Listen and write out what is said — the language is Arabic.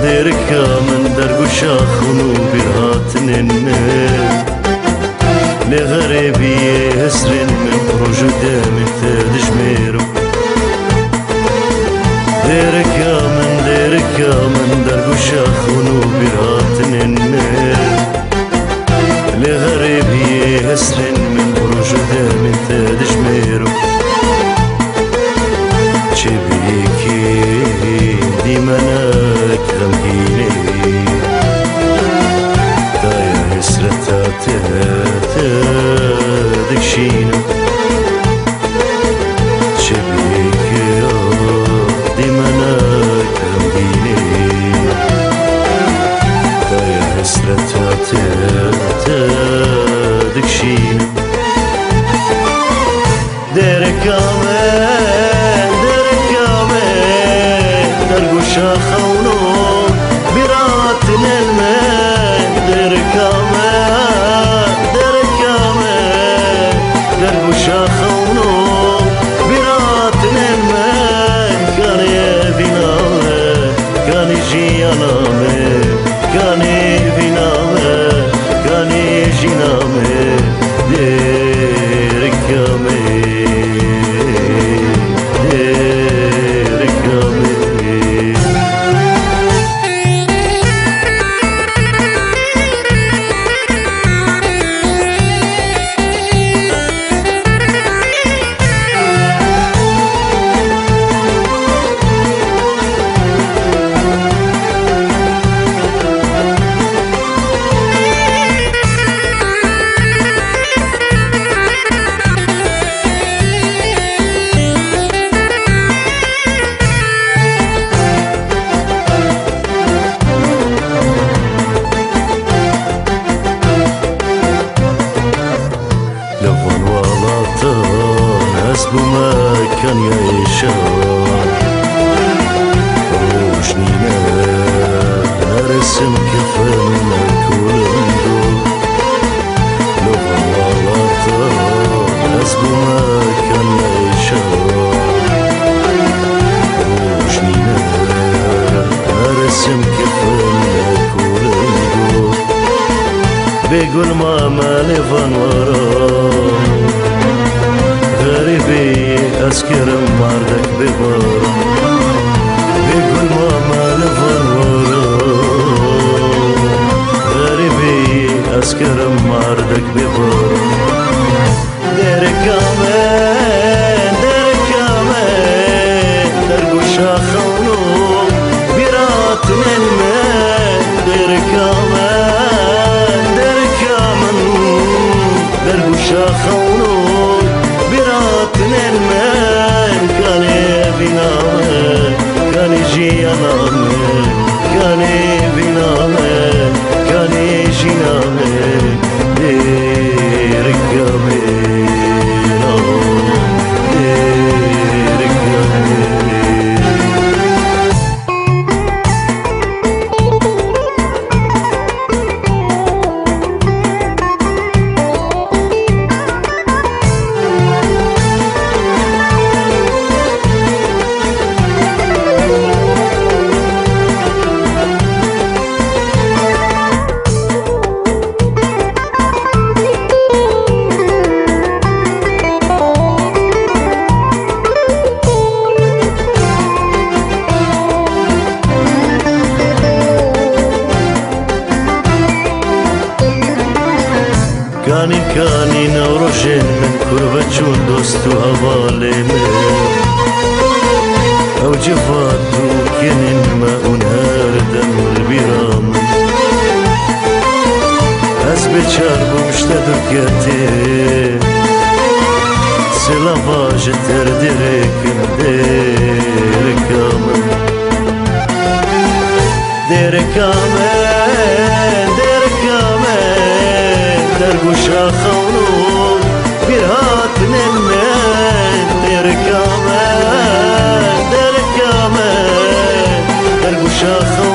ديركا من درب شاخن وبرهاتن لغريبي هسرن من بروج دامن تدجميرو ديركا من درب شاخن وبرهاتن لغريبي هسرن من بروج دامن تدجميرو شبيكي دي مناك غمهيني دايا هسرتا تدكشينو شبيكي دي مناك غمهيني دايا هسرتا تدكشينو ديركا شاخونو براتن الماء دركامة درب شاخونو براتن الماء كان يبينامه كان يجيانامه كان يبينامه كان يجينامه دركامة بما كان يشاء روشنينا نرسم كفانا كولندو لو غلطة ناس بما كان يشاء روشنينا نرسم كفانا كولندو بيقول ماما لفن وراه غريبي أسكرم مردك ببار بيقول ماما لفن ورا غريبي أسكرم مردك ببار ديركا من درب شاخونو براتن الماء ديركا من درب شاخونو براتن الماء كان يبينامه كان يجيانامه كان يبينامه كان يجينامه ديركا من جفاتو كنن ما ونهار دمر برام از بچار بمشتدو كتير سلافاج تردركم دركامن دركامن دركامن درگوشا خونون برهات ننمن دركامن دركامن درگوشا خونون